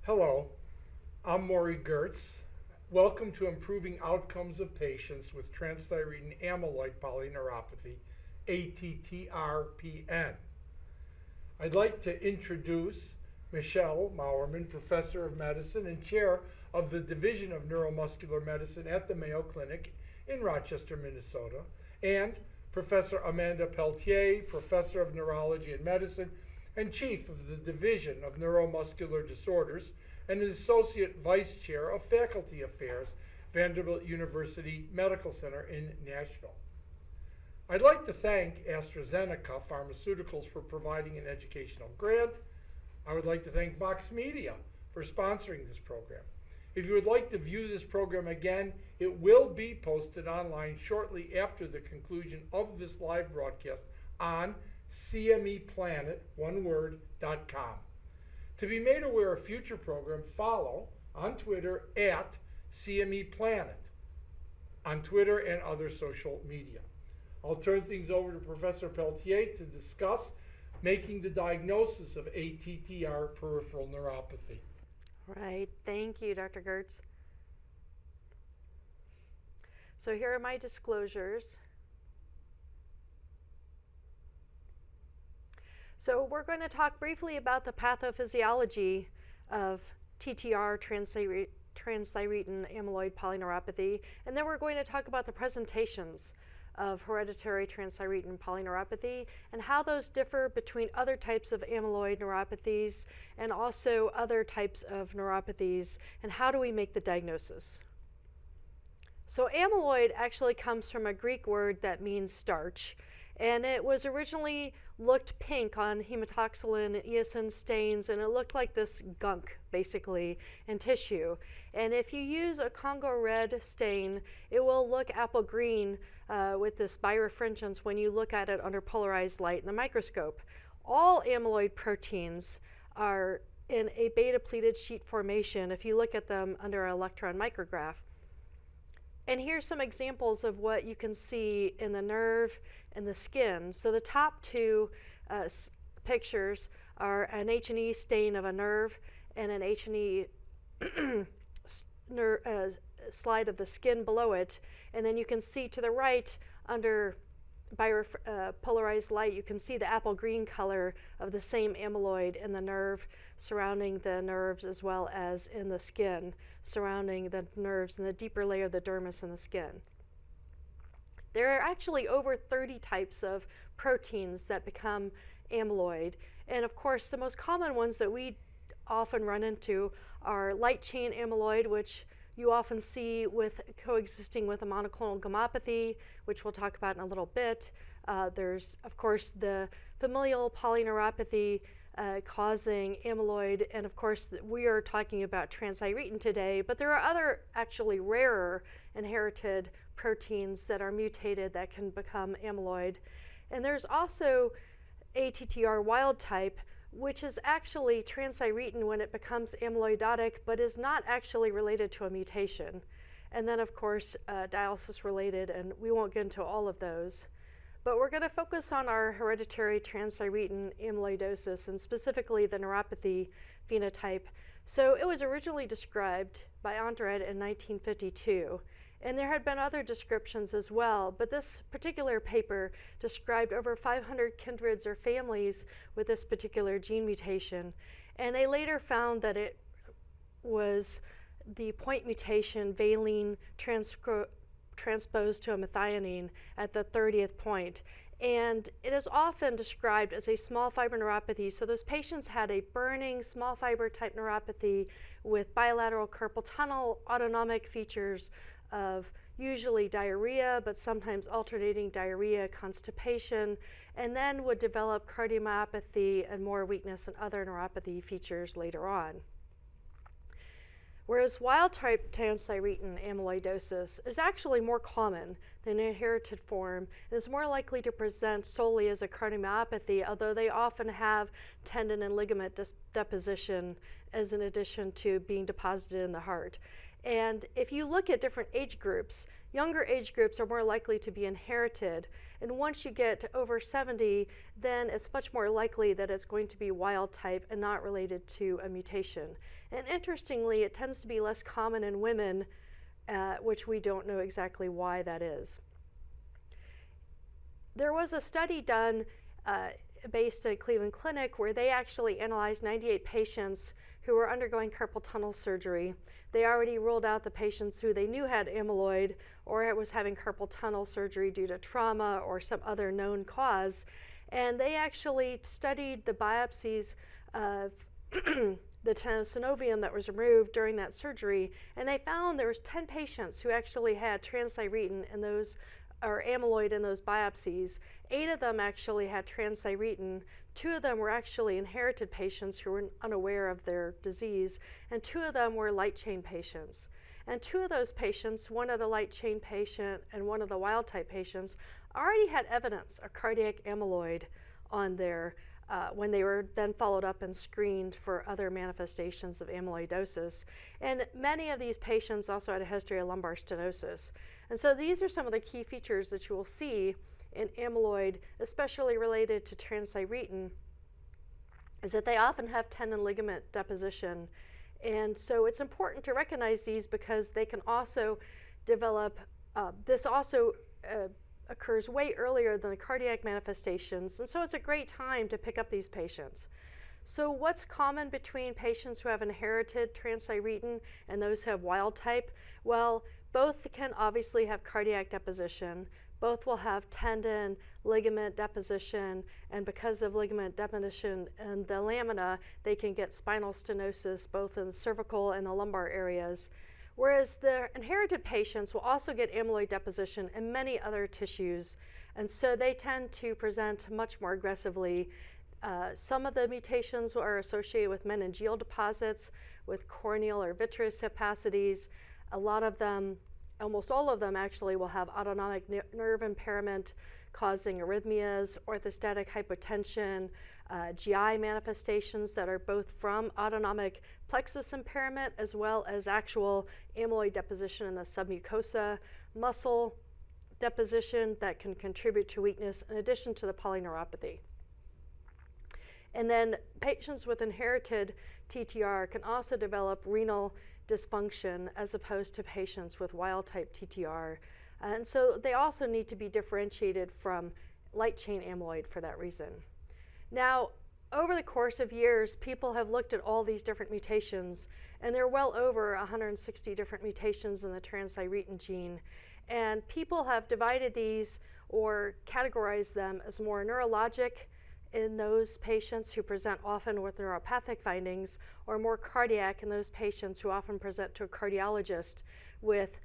Hello, I'm Morie Gertz. Welcome to Improving Outcomes of Patients with Transthyretin Amyloid Polyneuropathy, ATTR-PN. I'd like to introduce Michelle Mauermann, Professor of Medicine and Chair of the Division of Neuromuscular Medicine at the Mayo Clinic in Rochester, Minnesota, and Professor Amanda Peltier, Professor of Neurology and Medicine and Chief of the Division of Neuromuscular Disorders and an Associate Vice Chair of Faculty Affairs, Vanderbilt University Medical Center in Nashville. I'd like to thank AstraZeneca Pharmaceuticals for providing an educational grant. I would like to thank Vox Media for sponsoring this program. If you would like to view this program again, it will be posted online shortly after the conclusion of this live broadcast on CMEplanet.com. To be made aware of future programs, follow on Twitter at CMEplanet, on Twitter and other social media. I'll turn things over to Professor Peltier to discuss making the diagnosis of ATTR peripheral neuropathy. Right, thank you, Dr. Gertz. So here are my disclosures. So we're going to talk briefly about the pathophysiology of TTR, transthyretin amyloid polyneuropathy, and then we're going to talk about the presentations of hereditary transthyretin polyneuropathy and how those differ between other types of amyloid neuropathies and also other types of neuropathies, and how do we make the diagnosis. So amyloid actually comes from a Greek word that means starch, and it was originally looked pink on hematoxylin and eosin stains, and it looked like this gunk basically in tissue. And if you use a Congo red stain, it will look apple green with this birefringence when you look at it under polarized light in the microscope. All amyloid proteins are in a beta-pleated sheet formation if you look at them under an electron micrograph. And here's some examples of what you can see in the nerve and the skin. So the top two pictures are an H&E stain of a nerve and an H&E slide of the skin below it. And then you can see to the right, under polarized light, you can see the apple green color of the same amyloid in the nerve surrounding the nerves, as well as in the skin surrounding the nerves in the deeper layer of the dermis in the skin. There are actually over 30 types of proteins that become amyloid, and of course the most common ones that we often run into are light chain amyloid, which you often see with coexisting with a monoclonal gammopathy, which we'll talk about in a little bit. There's, of course, the familial polyneuropathy causing amyloid, and of course we are talking about transthyretin today, but there are other actually rarer inherited proteins that are mutated that can become amyloid. And there's also ATTR wild type, which is actually transthyretin when it becomes amyloidotic, but is not actually related to a mutation. And then, of course, dialysis related, and we won't get into all of those. But we're going to focus on our hereditary transthyretin amyloidosis, and specifically the neuropathy phenotype. So it was originally described by Andred in 1952. And there had been other descriptions as well, but this particular paper described over 500 kindreds or families with this particular gene mutation. And they later found that it was the point mutation valine transposed to a methionine at the 30th point. And it is often described as a small fiber neuropathy. So those patients had a burning small fiber type neuropathy with bilateral carpal tunnel, autonomic features of usually diarrhea, but sometimes alternating diarrhea, constipation, and then would develop cardiomyopathy and more weakness and other neuropathy features later on. Whereas wild-type transthyretin amyloidosis is actually more common than inherited form and is more likely to present solely as a cardiomyopathy, although they often have tendon and ligament deposition as an addition to being deposited in the heart. And if you look at different age groups, younger age groups are more likely to be inherited. And once you get to over 70, then it's much more likely that it's going to be wild type and not related to a mutation. And interestingly, it tends to be less common in women, which we don't know exactly why that is. There was a study done based at Cleveland Clinic where they actually analyzed 98 patients who were undergoing carpal tunnel surgery. They already ruled out the patients who they knew had amyloid or was having carpal tunnel surgery due to trauma or some other known cause. And they actually studied the biopsies of the synovium that was removed during that surgery, and they found there was 10 patients who actually had transthyretin in those, or amyloid in those biopsies. 8 of them actually had transthyretin. 2 of them were actually inherited patients who were unaware of their disease, and 2 of them were light chain patients. And 2 of those patients, one of the light chain patient and one of the wild type patients, already had evidence of cardiac amyloid on their when they were then followed up and screened for other manifestations of amyloidosis. And many of these patients also had a history of lumbar stenosis. And so these are some of the key features that you will see in amyloid, especially related to transthyretin, is that they often have tendon ligament deposition. And so it's important to recognize these because they can also develop, this also occurs way earlier than the cardiac manifestations, and so it's a great time to pick up these patients. So what's common between patients who have inherited transthyretin and those who have wild type? Well, both can obviously have cardiac deposition, both will have tendon, ligament deposition, and because of ligament deposition in the lamina, they can get spinal stenosis both in the cervical and the lumbar areas. Whereas the inherited patients will also get amyloid deposition in many other tissues, and so they tend to present much more aggressively. Some of the mutations are associated with meningeal deposits, with corneal or vitreous opacities. A lot of them, almost all of them actually, will have autonomic nerve impairment causing arrhythmias, orthostatic hypotension, GI manifestations that are both from autonomic plexus impairment as well as actual amyloid deposition in the submucosa, muscle deposition that can contribute to weakness in addition to the polyneuropathy. And then patients with inherited TTR can also develop renal dysfunction as opposed to patients with wild type TTR. And so they also need to be differentiated from light chain amyloid for that reason. Now, over the course of years, people have looked at all these different mutations, and there are well over 160 different mutations in the transthyretin gene. And people have divided these or categorized them as more neurologic in those patients who present often with neuropathic findings, or more cardiac in those patients who often present to a cardiologist with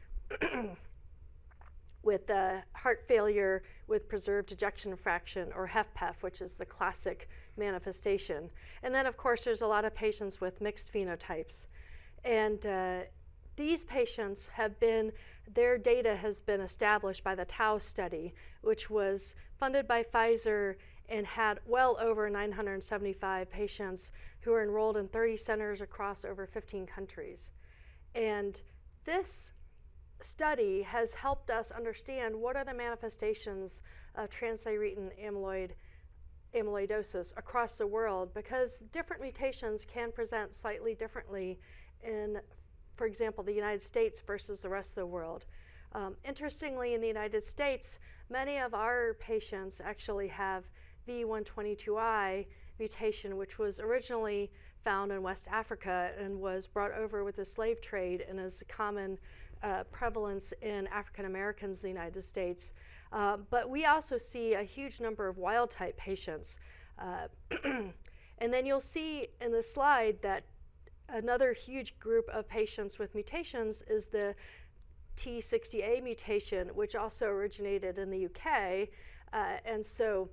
heart failure with preserved ejection fraction, or HFpEF, which is the classic manifestation. And then, of course, there's a lot of patients with mixed phenotypes. And these patients have been, their data has been established by the TAU study, which was funded by Pfizer and had well over 975 patients who were enrolled in 30 centers across over 15 countries. And this study has helped us understand what are the manifestations of transthyretin amyloidosis across the world, because different mutations can present slightly differently in, for example, the United States versus the rest of the world. Interestingly, in the United States, many of our patients actually have V122I mutation, which was originally found in West Africa and was brought over with the slave trade and is a common prevalence in African Americans in the United States. But we also see a huge number of wild type patients. And then you'll see in the slide that another huge group of patients with mutations is the T60A mutation, which also originated in the UK. And so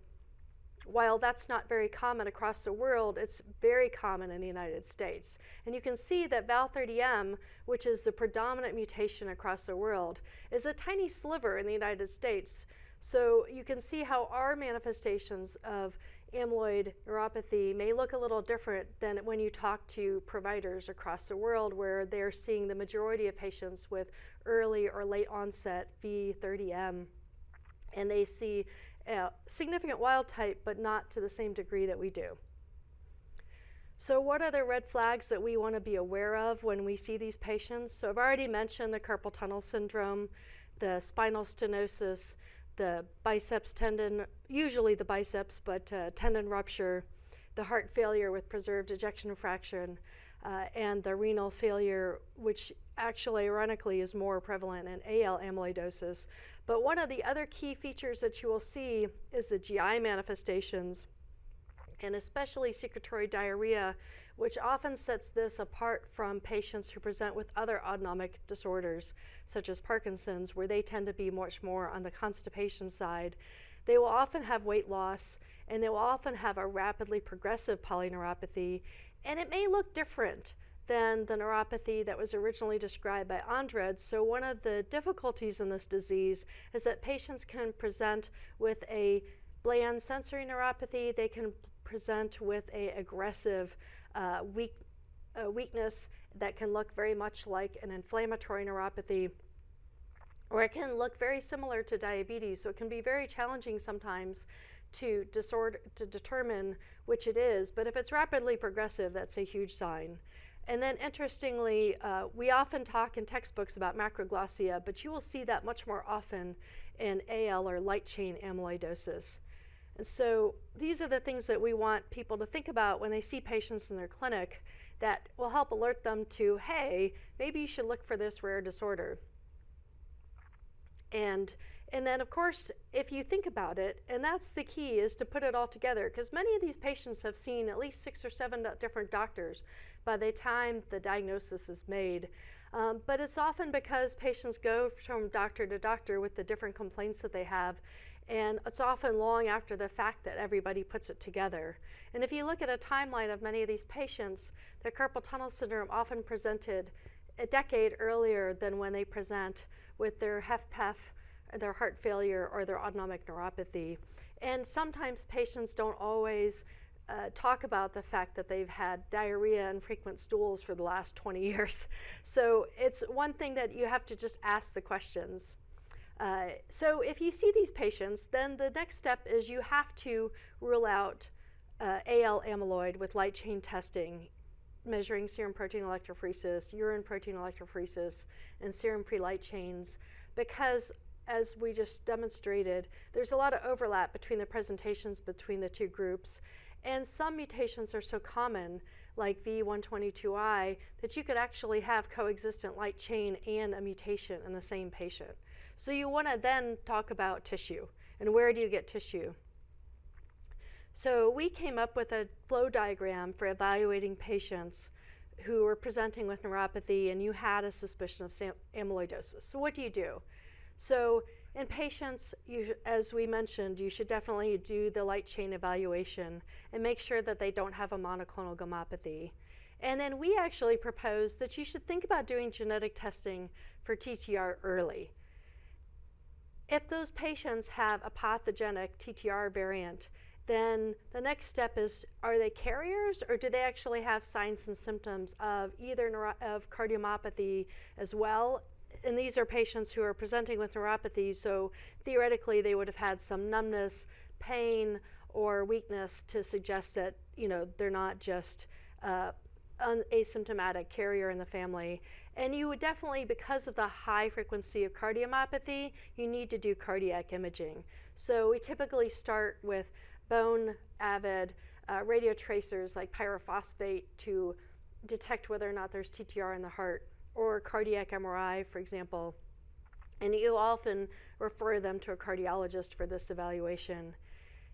while that's not very common across the world, it's very common in the United States. And you can see that Val30M, which is the predominant mutation across the world, is a tiny sliver in the United States. So you can see how our manifestations of amyloid neuropathy may look a little different than when you talk to providers across the world, where they're seeing the majority of patients with early or late onset V30M, and they see significant wild type, but not to the same degree that we do. So what are the red flags that we want to be aware of when we see these patients? So I've already mentioned the carpal tunnel syndrome, the spinal stenosis, the biceps tendon, usually the biceps, but tendon rupture, the heart failure with preserved ejection fraction, and the renal failure, which actually ironically is more prevalent in AL amyloidosis. But one of the other key features that you will see is the GI manifestations, and especially secretory diarrhea, which often sets this apart from patients who present with other autonomic disorders, such as Parkinson's, where they tend to be much more on the constipation side. They will often have weight loss, and they will often have a rapidly progressive polyneuropathy, and it may look different than the neuropathy that was originally described by Andred. So one of the difficulties in this disease is that patients can present with a bland sensory neuropathy. They can present with a aggressive weakness that can look very much like an inflammatory neuropathy, or it can look very similar to diabetes. So it can be very challenging sometimes to determine which it is, but if it's rapidly progressive, that's a huge sign. And then interestingly, we often talk in textbooks about macroglossia, but you will see that much more often in AL or light chain amyloidosis. And so these are the things that we want people to think about when they see patients in their clinic that will help alert them to, hey, maybe you should look for this rare disorder. And then, of course, if you think about it, and that's the key, is to put it all together, because many of these patients have seen at least 6 or 7 different doctors by the time the diagnosis is made. But it's often because patients go from doctor to doctor with the different complaints that they have, and it's often long after the fact that everybody puts it together. And if you look at a timeline of many of these patients, their carpal tunnel syndrome often presented a decade earlier than when they present with their HFpEF, their heart failure, or their autonomic neuropathy. And sometimes patients don't always talk about the fact that they've had diarrhea and frequent stools for the last 20 years. So it's one thing that you have to just ask the questions. So if you see these patients, then the next step is you have to rule out AL amyloid with light chain testing, measuring serum protein electrophoresis, urine protein electrophoresis, and serum free light chains, because as we just demonstrated, there's a lot of overlap between the presentations between the two groups, and some mutations are so common, like V122I, that you could actually have coexistent light chain and a mutation in the same patient. So you want to then talk about tissue, and where do you get tissue? So we came up with a flow diagram for evaluating patients who were presenting with neuropathy and you had a suspicion of amyloidosis. So what do you do? So in patients, as we mentioned, you should definitely do the light chain evaluation and make sure that they don't have a monoclonal gammopathy. And then we actually proposed that you should think about doing genetic testing for TTR early. If those patients have a pathogenic TTR variant, then the next step is, are they carriers, or do they actually have signs and symptoms of either of cardiomyopathy as well? And these are patients who are presenting with neuropathy, so theoretically they would have had some numbness, pain, or weakness to suggest that, you know, they're not just an asymptomatic carrier in the family. And you would definitely, because of the high frequency of cardiomyopathy, you need to do cardiac imaging. So we typically start with bone avid radio tracers like pyrophosphate to detect whether or not there's TTR in the heart, or cardiac MRI, for example. And you often refer them to a cardiologist for this evaluation.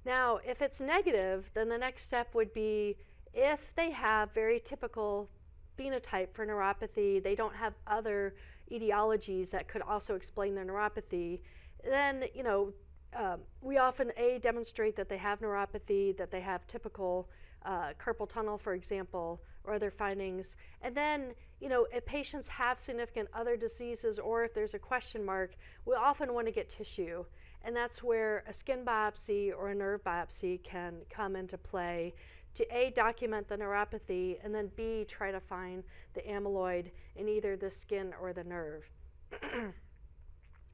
Now, if it's negative, then the next step would be, if they have very typical phenotype for neuropathy, they don't have other etiologies that could also explain their neuropathy, then, you know, we often demonstrate that they have neuropathy, that they have typical carpal tunnel, for example, or other findings. And then, you know, if patients have significant other diseases, or if there's a question mark, we often want to get tissue. And that's where a skin biopsy or a nerve biopsy can come into play to A, document the neuropathy, and then B, try to find the amyloid in either the skin or the nerve.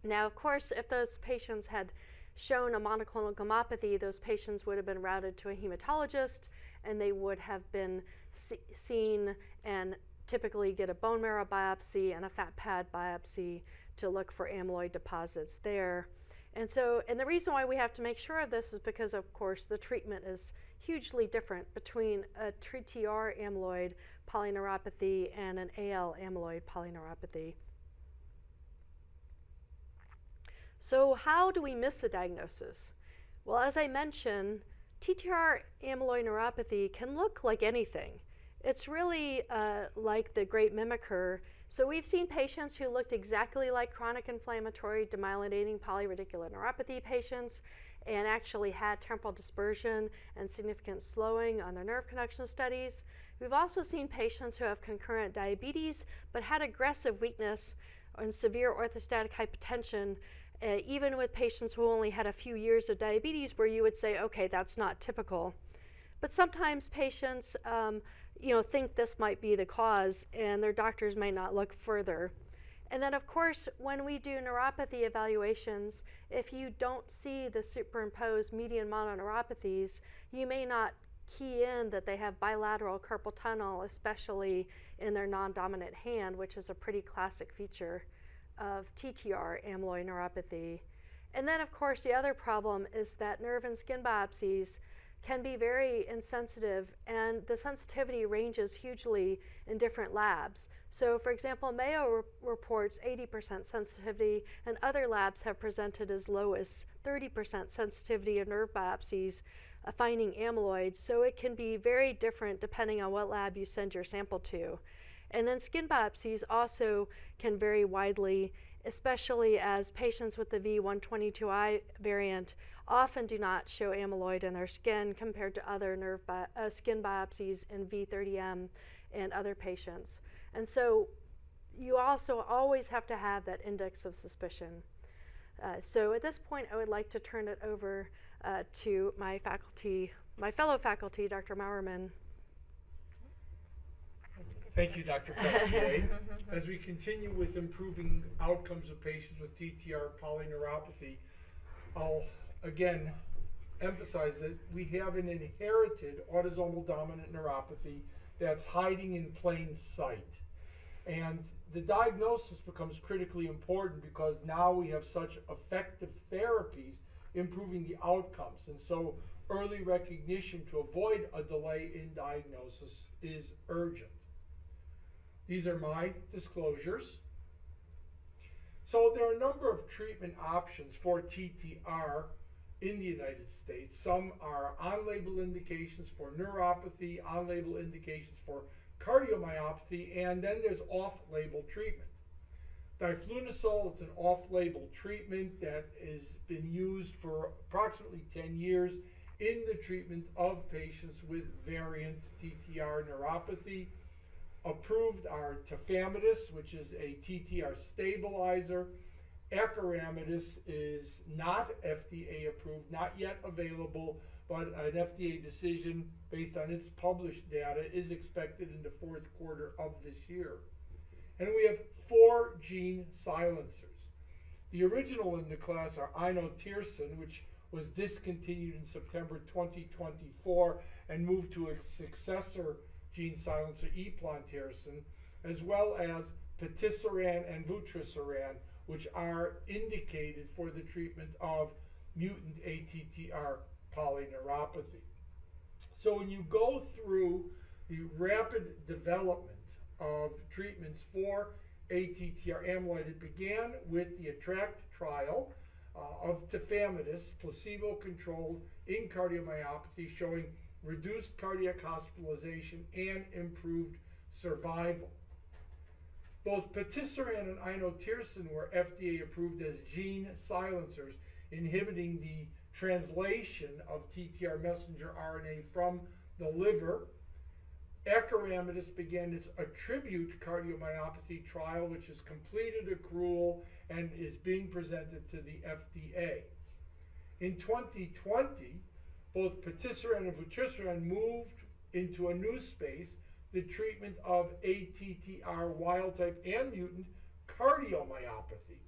Now, of course, if those patients had shown a monoclonal gammopathy, those patients would have been routed to a hematologist, and they would have been seen and typically get a bone marrow biopsy and a fat pad biopsy to look for amyloid deposits there. And the reason why we have to make sure of this is because, of course, the treatment is hugely different between a TTR amyloid polyneuropathy and an AL amyloid polyneuropathy. So how do we miss a diagnosis? Well, as I mentioned, TTR amyloid neuropathy can look like anything. It's really like the great mimicker. So we've seen patients who looked exactly like chronic inflammatory demyelinating polyradicular neuropathy patients and actually had temporal dispersion and significant slowing on their nerve conduction studies. We've also seen patients who have concurrent diabetes but had aggressive weakness and severe orthostatic hypotension, even with patients who only had a few years of diabetes, where you would say, okay, that's not typical. But sometimes patients think this might be the cause, and their doctors may not look further. And then, of course, when we do neuropathy evaluations, if you don't see the superimposed median mononeuropathies, you may not key in that they have bilateral carpal tunnel, especially in their non-dominant hand, which is a pretty classic feature of TTR amyloid neuropathy. And then, of course, the other problem is that nerve and skin biopsies can be very insensitive, and the sensitivity ranges hugely in different labs. So, for example, Mayo reports 80% sensitivity, and other labs have presented as low as 30% sensitivity of nerve biopsies finding amyloid. So it can be very different depending on what lab you send your sample to. And then skin biopsies also can vary widely, especially as patients with the V122I variant often do not show amyloid in their skin compared to other skin biopsies in V30M and other patients. And so you also always have to have that index of suspicion. So at this point, I would like to turn it over to my fellow faculty, Dr. Mauermann. Thank you, Dr. Peltier. As we continue with improving outcomes of patients with TTR polyneuropathy, I'll again emphasize that we have an inherited autosomal dominant neuropathy that's hiding in plain sight. And the diagnosis becomes critically important because now we have such effective therapies improving the outcomes. And so early recognition to avoid a delay in diagnosis is urgent. These are my disclosures. So there are a number of treatment options for TTR in the United States. Some are on-label indications for neuropathy, on-label indications for cardiomyopathy, and then there's off-label treatment. Diflunisal is an off-label treatment that has been used for approximately 10 years in the treatment of patients with variant TTR neuropathy. Approved are tafamidis, which is a TTR stabilizer. Acoramidis is not FDA approved, not yet available, but an FDA decision based on its published data is expected in the fourth quarter of this year. And we have 4 gene silencers. The original in the class are inotersen, which was discontinued in September 2024 and moved to a successor gene silencer, eplontersen, as well as patisiran and vutrisiran, which are indicated for the treatment of mutant ATTR polyneuropathy. So when you go through the rapid development of treatments for ATTR amyloid, it began with the ATTRACT trial of tafamidis, placebo-controlled in cardiomyopathy, showing reduced cardiac hospitalization and improved survival. Both patisiran and inotersen were FDA approved as gene silencers, inhibiting the translation of TTR messenger RNA from the liver. Acoramidis began its ATTRibute cardiomyopathy trial, which has completed accrual and is being presented to the FDA. In 2020, both patisiran and vutrisiran moved into a new space, the treatment of ATTR wild type and mutant cardiomyopathy.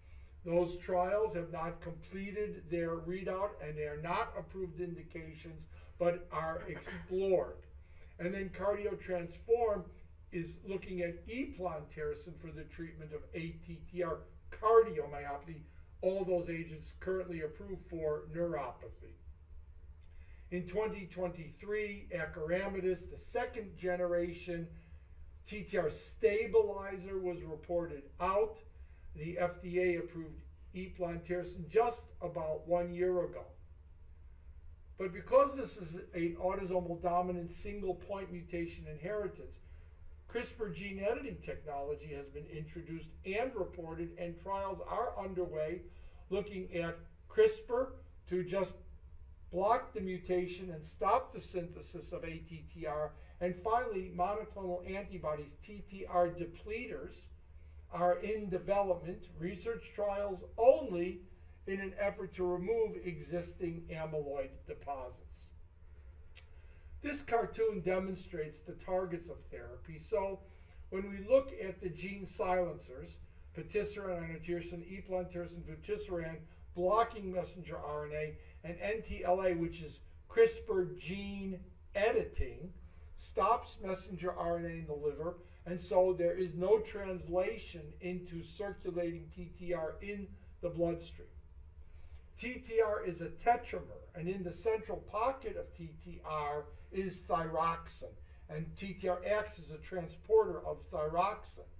Those trials have not completed their readout, and they are not approved indications, but are explored. And then CardioTransform is looking at eplontersen for the treatment of ATTR cardiomyopathy, all those agents currently approved for neuropathy. In 2023, Emeritus, the second generation TTR stabilizer, was reported out. The FDA approved eplontersen just about 1 year ago. But because this is an autosomal dominant single point mutation inheritance, CRISPR gene editing technology has been introduced and reported, and trials are underway looking at CRISPR to just block the mutation and stop the synthesis of ATTR. And finally, monoclonal antibodies, TTR depleters, are in development, research trials only, in an effort to remove existing amyloid deposits. This cartoon demonstrates the targets of therapy. So when we look at the gene silencers, patisiran, inotersen, eplontersen, vutrisiran, blocking messenger RNA, and NTLA, which is CRISPR gene editing, stops messenger RNA in the liver, and so there is no translation into circulating TTR in the bloodstream. TTR is a tetramer, and in the central pocket of TTR is thyroxine, and TTR acts as a transporter of thyroxine.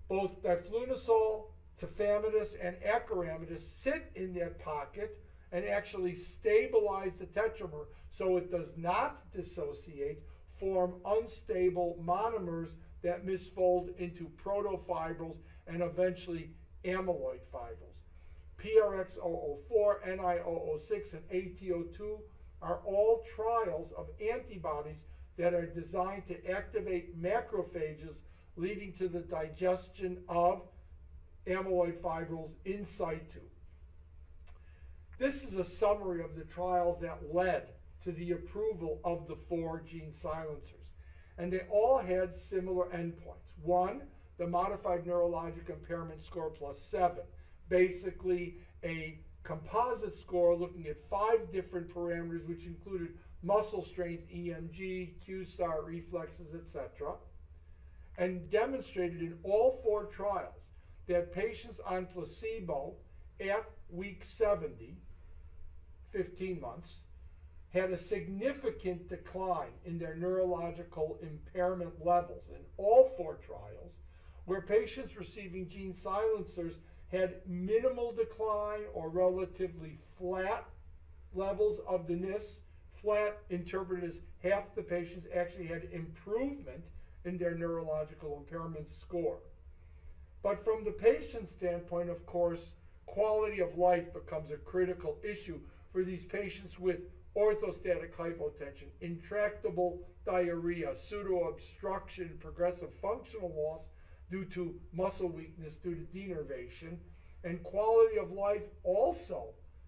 Both diflunisal, tafamidis, and acoramidis sit in that pocket and actually stabilize the tetramer so it does not dissociate, form unstable monomers that misfold into protofibrils and eventually amyloid fibrils. PRX004, NI006, and AT02 are all trials of antibodies that are designed to activate macrophages, leading to the digestion of amyloid fibrils in situ. This is a summary of the trials that led to the approval of the 4 gene silencers. And they all had similar endpoints. 1, the modified neurologic impairment score +7, basically a composite score looking at 5 different parameters, which included muscle strength, EMG, QSAR, reflexes, etc., and demonstrated in all 4 trials that patients on placebo at week 70, 15 months, had a significant decline in their neurological impairment levels in all 4 trials, where patients receiving gene silencers had minimal decline or relatively flat levels of the NIS. Flat interpreted as half the patients actually had improvement in their neurological impairment score. But from the patient standpoint, of course, quality of life becomes a critical issue for these patients with orthostatic hypotension, intractable diarrhea, pseudo-obstruction, progressive functional loss due to muscle weakness due to denervation, and quality of life also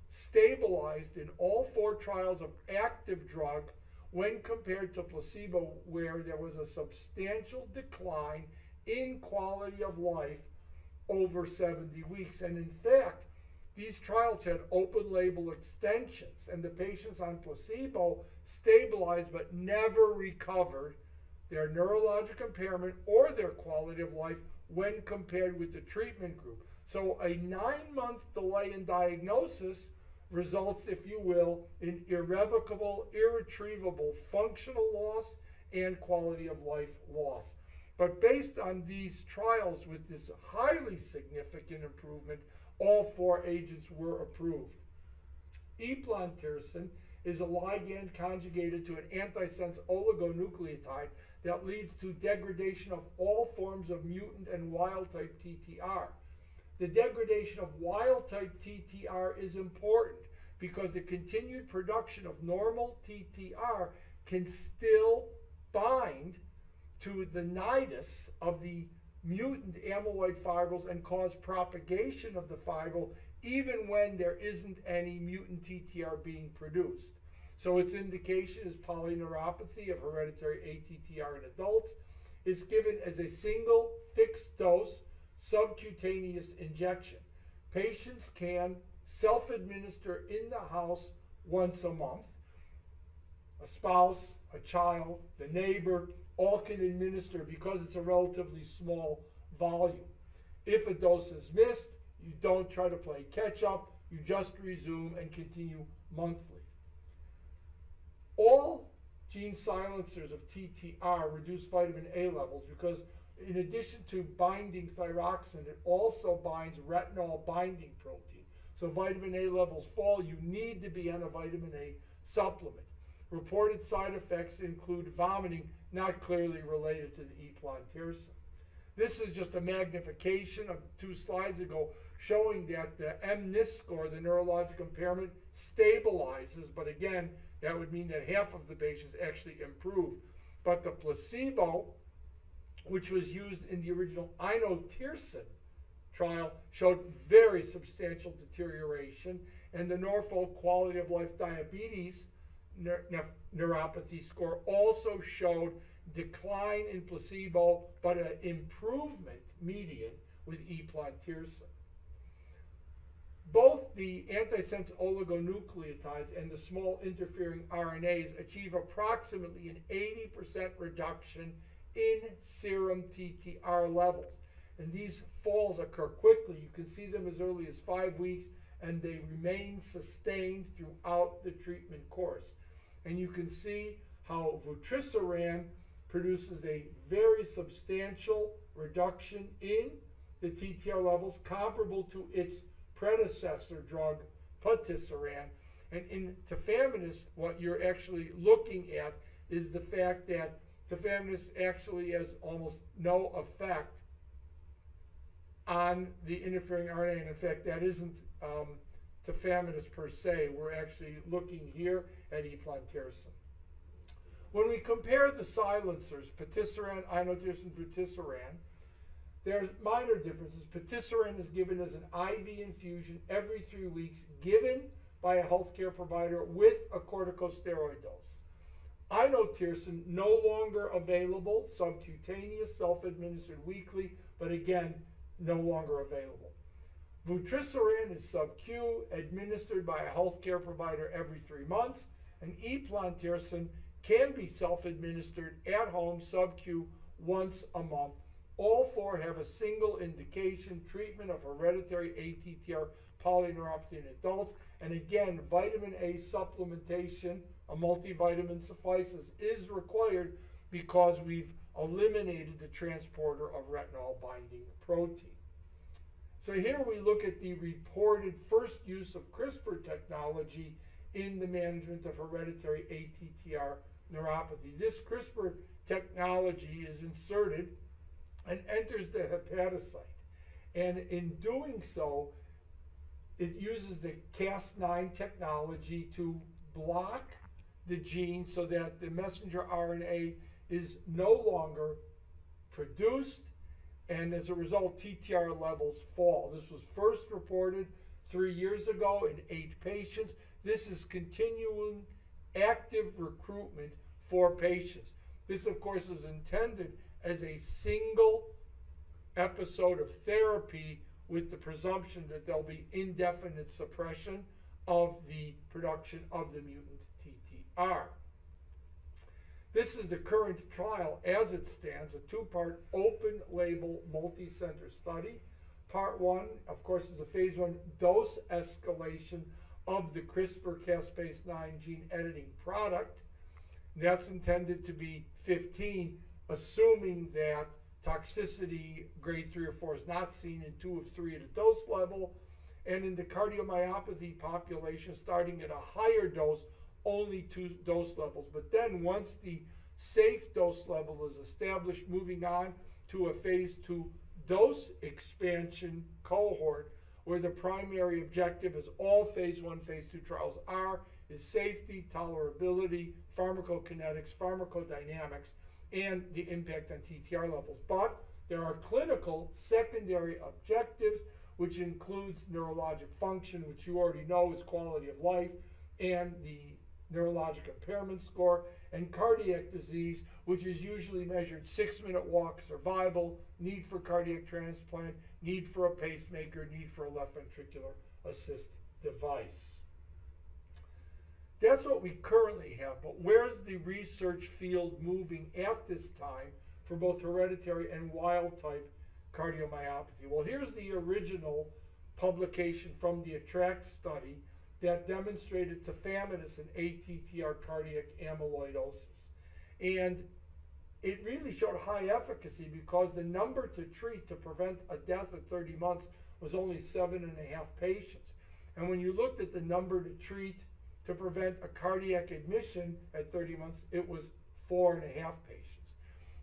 stabilized in all 4 trials of active drug when compared to placebo, where there was a substantial decline in quality of life over 70 weeks. And in fact, these trials had open label extensions, and the patients on placebo stabilized but never recovered their neurologic impairment or their quality of life when compared with the treatment group. So a 9-month delay in diagnosis results, if you will, in irrevocable, irretrievable functional loss and quality of life loss. But based on these trials with this highly significant improvement, all 4 agents were approved. Eplontersen is a ligand conjugated to an antisense oligonucleotide that leads to degradation of all forms of mutant and wild-type TTR. The degradation of wild-type TTR is important because the continued production of normal TTR can still bind to the nidus of the mutant amyloid fibrils and cause propagation of the fibril even when there isn't any mutant TTR being produced. So its indication is polyneuropathy of hereditary ATTR in adults. It's given as a single fixed dose subcutaneous injection. Patients can self-administer in the house once a month. A spouse, a child, the neighbor, all can administer because it's a relatively small volume. If a dose is missed, you don't try to play catch up, you just resume and continue monthly. All gene silencers of TTR reduce vitamin A levels because in addition to binding thyroxine, it also binds retinol binding protein. So vitamin A levels fall, you need to be on a vitamin A supplement. Reported side effects include vomiting, not clearly related to the eplontersen. This is just a magnification of 2 slides ago showing that the MNIS score, the neurologic impairment, stabilizes, but again, that would mean that half of the patients actually improve. But the placebo, which was used in the original inotersen trial, showed very substantial deterioration, and the Norfolk Quality of Life Diabetes neuropathy score also showed decline in placebo, but an improvement median with eplontersen. Both the antisense oligonucleotides and the small interfering RNAs achieve approximately an 80% reduction in serum TTR levels. And these falls occur quickly. You can see them as early as 5 weeks, and they remain sustained throughout the treatment course. And you can see how vutrisiran produces a very substantial reduction in the TTR levels comparable to its predecessor drug, patisiran. And in tafamidis, what you're actually looking at is the fact that tafamidis actually has almost no effect on the interfering RNA. And in fact, that isn't tafamidis per se. We're actually looking here at eplontersen. When we compare the silencers, patisiran, inotersen, vutrisiran, there's minor differences. Patisiran is given as an IV infusion every 3 weeks, given by a healthcare provider with a corticosteroid dose. Inotersen, no longer available, subcutaneous, self-administered weekly, but again, no longer available. Vutrisiran is sub-Q, administered by a healthcare provider every 3 months, and eplontersen can be self-administered at home, sub-Q, once a month. All 4 have a single indication, treatment of hereditary ATTR polyneuropathy in adults. And again, vitamin A supplementation, a multivitamin suffices, is required because we've eliminated the transporter of retinol binding protein. So here we look at the reported first use of CRISPR technology in the management of hereditary ATTR neuropathy. This CRISPR technology is inserted and enters the hepatocyte. And in doing so, it uses the Cas9 technology to block the gene so that the messenger RNA is no longer produced, and as a result, TTR levels fall. This was first reported 3 years ago in 8 patients. This is continuing active recruitment for patients. This, of course, is intended as a single episode of therapy with the presumption that there'll be indefinite suppression of the production of the mutant TTR. This is the current trial as it stands, a 2-part open-label multi-center study. Part 1, of course, is a phase 1 dose escalation of the CRISPR-Cas9 gene editing product. That's intended to be 15, assuming that toxicity grade 3 or 4 is not seen in 2 of 3 at a dose level. And in the cardiomyopathy population, starting at a higher dose, only 2 dose levels. But then once the safe dose level is established, moving on to a phase 2 dose expansion cohort, where the primary objective, as all phase 1, phase 2 trials are, is safety, tolerability, pharmacokinetics, pharmacodynamics, and the impact on TTR levels. But there are clinical secondary objectives, which includes neurologic function, which you already know is quality of life, and the neurologic impairment score, and cardiac disease, which is usually measured 6-minute walk, survival, need for cardiac transplant, need for a pacemaker, need for a left ventricular assist device. That's what we currently have, but where's the research field moving at this time for both hereditary and wild-type cardiomyopathy? Well, here's the original publication from the ATTRACT study that demonstrated tafamidis in ATTR cardiac amyloidosis. And it really showed high efficacy because the number to treat to prevent a death at 30 months was only 7.5 patients. And when you looked at the number to treat to prevent a cardiac admission at 30 months, it was 4.5 patients.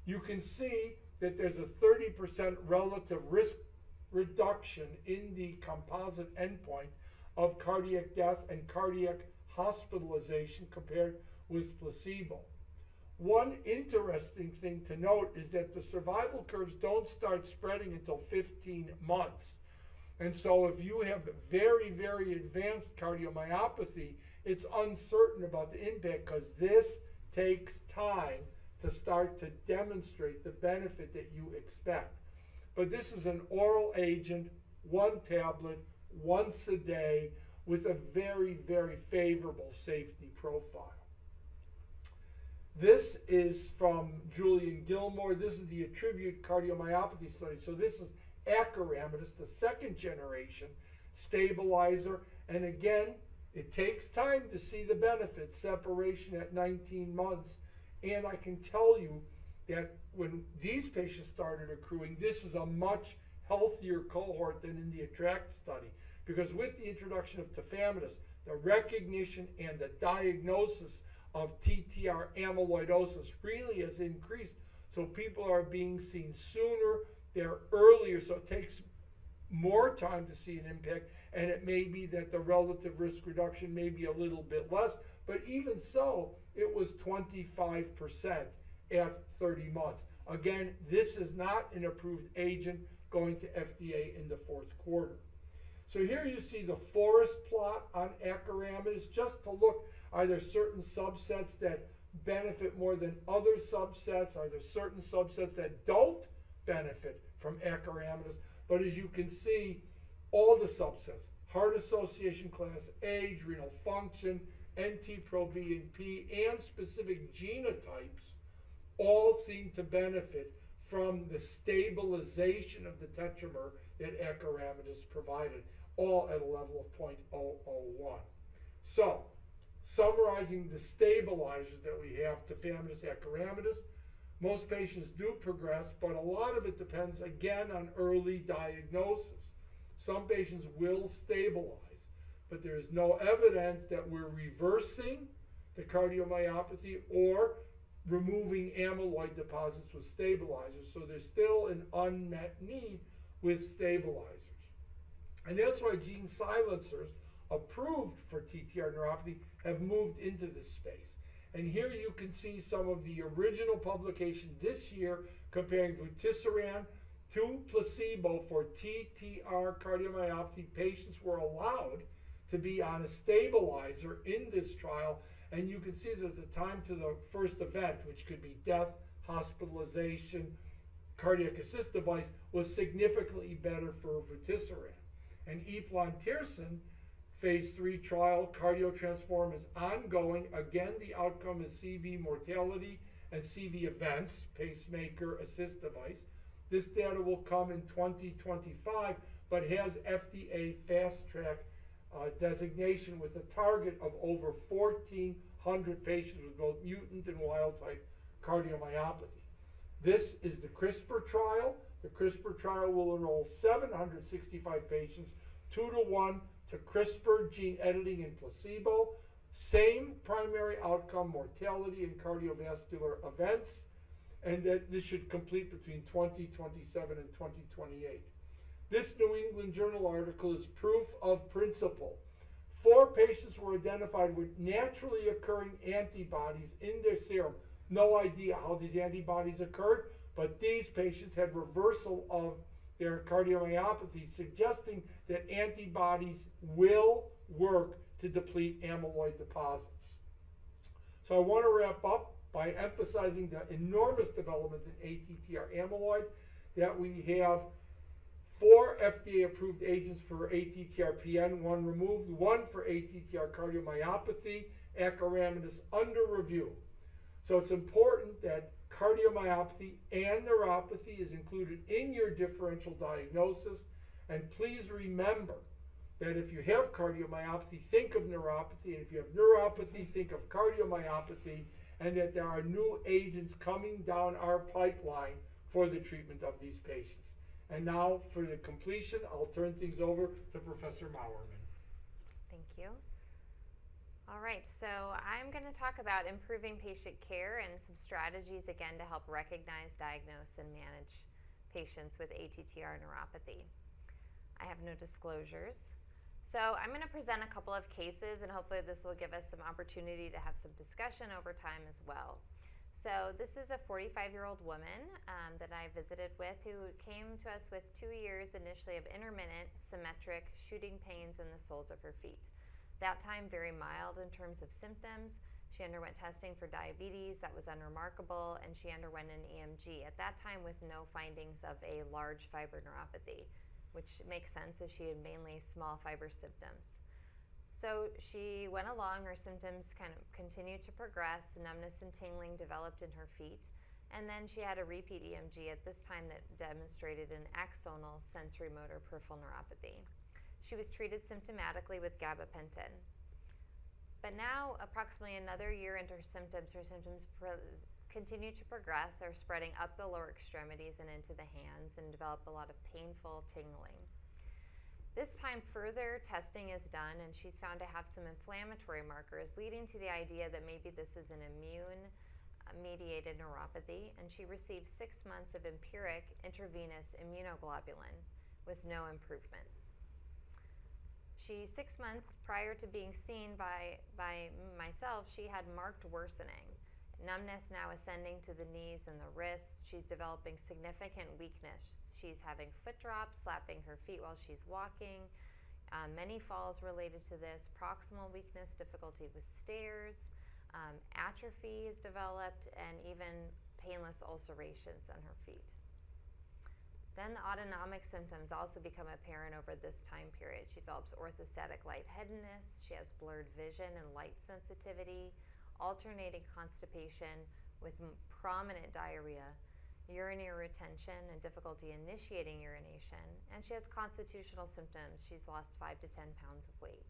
You can see that there's a 30% relative risk reduction in the composite endpoint of cardiac death and cardiac hospitalization compared with placebo. One interesting thing to note is that the survival curves don't start spreading until 15 months. And so if you have very, very advanced cardiomyopathy, it's uncertain about the impact because this takes time to start to demonstrate the benefit that you expect. But this is an oral agent, 1 tablet, once a day, with a very, very favorable safety profile. This is from Julian Gilmore. This is the ATTRibute cardiomyopathy study. So this is acoramidis, the 2nd generation stabilizer. And again, it takes time to see the benefits, separation at 19 months. And I can tell you that when these patients started accruing, this is a much healthier cohort than in the ATTRACT study. Because with the introduction of tafamidis, the recognition and the diagnosis of TTR amyloidosis really has increased. So people are being seen sooner, they're earlier, so it takes more time to see an impact, and it may be that the relative risk reduction may be a little bit less, but even so, it was 25% at 30 months. Again, this is not an approved agent going to FDA in the 4th quarter. So here you see the forest plot on acoramidis, just to look, are there certain subsets that benefit more than other subsets? Are there certain subsets that don't benefit from acoramidis? But as you can see, all the subsets, heart association class, age, renal function, NT-proBNP, and specific genotypes, all seem to benefit from the stabilization of the tetramer that acoramidis provided, all at a level of 0.001. So, summarizing the stabilizers that we have, tafamidis, acoramidis, most patients do progress, but a lot of it depends, again, on early diagnosis. Some patients will stabilize, but there is no evidence that we're reversing the cardiomyopathy or removing amyloid deposits with stabilizers. So there's still an unmet need with stabilizers. And that's why gene silencers approved for TTR neuropathy have moved into this space. And here you can see some of the original publication this year comparing vutrisiran to placebo for TTR cardiomyopathy. Patients were allowed to be on a stabilizer in this trial, and you can see that the time to the first event, which could be death, hospitalization, cardiac assist device, was significantly better for vutrisiran. And eplontersen phase 3 trial, CardioTransform, is ongoing. Again, the outcome is CV mortality and CV events, pacemaker assist device. This data will come in 2025, but has FDA fast track designation with a target of over 1,400 patients with both mutant and wild type cardiomyopathy. This is the CRISPR trial. The CRISPR trial will enroll 765 patients, 2-to-1 to CRISPR gene editing and placebo. Same primary outcome, mortality and cardiovascular events, and that this should complete between 2027 and 2028. This New England Journal article is proof of principle. 4 patients were identified with naturally occurring antibodies in their serum. No idea how these antibodies occurred, but these patients had reversal of their cardiomyopathy, suggesting that antibodies will work to deplete amyloid deposits. So I want to wrap up by emphasizing the enormous development in ATTR amyloid, that we have 4 FDA-approved agents for ATTR-PN, 1 removed, 1 for ATTR cardiomyopathy, acoramidis under review. So it's important that cardiomyopathy and neuropathy is included in your differential diagnosis. And please remember that if you have cardiomyopathy, think of neuropathy. And if you have neuropathy, think of cardiomyopathy. And that there are new agents coming down our pipeline for the treatment of these patients. And now, for the completion, I'll turn things over to Professor Mauermann. Thank you. All right, so I'm going to talk about improving patient care and some strategies, again, to help recognize, diagnose, and manage patients with ATTR neuropathy. I have no disclosures. So I'm going to present a couple of cases, and hopefully this will give us some opportunity to have some discussion over time as well. So this is a 45-year-old woman that I visited with who came to us with 2 years initially of intermittent symmetric shooting pains in the soles of her feet. That time very mild in terms of symptoms. She underwent testing for diabetes, that was unremarkable, and she underwent an EMG at that time with no findings of a large fiber neuropathy, which makes sense as she had mainly small fiber symptoms. So she went along, her symptoms kind of continued to progress, numbness and tingling developed in her feet, and then she had a repeat EMG at this time that demonstrated an axonal sensory motor peripheral neuropathy. She was treated symptomatically with gabapentin. But now, approximately another year into her symptoms continue to progress, are spreading up the lower extremities and into the hands, and develop a lot of painful tingling. This time further testing is done, and she's found to have some inflammatory markers, leading to the idea that maybe this is an immune-mediated neuropathy, and she received 6 months of empiric intravenous immunoglobulin with no improvement. 6 months prior to being seen by myself, she had marked worsening. Numbness now ascending to the knees and the wrists. She's developing significant weakness. She's having foot drops, slapping her feet while she's walking. Many falls related to this. Proximal weakness, difficulty with stairs. Atrophy is developed, and even painless ulcerations on her feet. Then the autonomic symptoms also become apparent over this time period. She develops orthostatic lightheadedness. She has blurred vision and light sensitivity, alternating constipation with prominent diarrhea, urinary retention and difficulty initiating urination, and she has constitutional symptoms. She's lost 5 to 10 pounds of weight.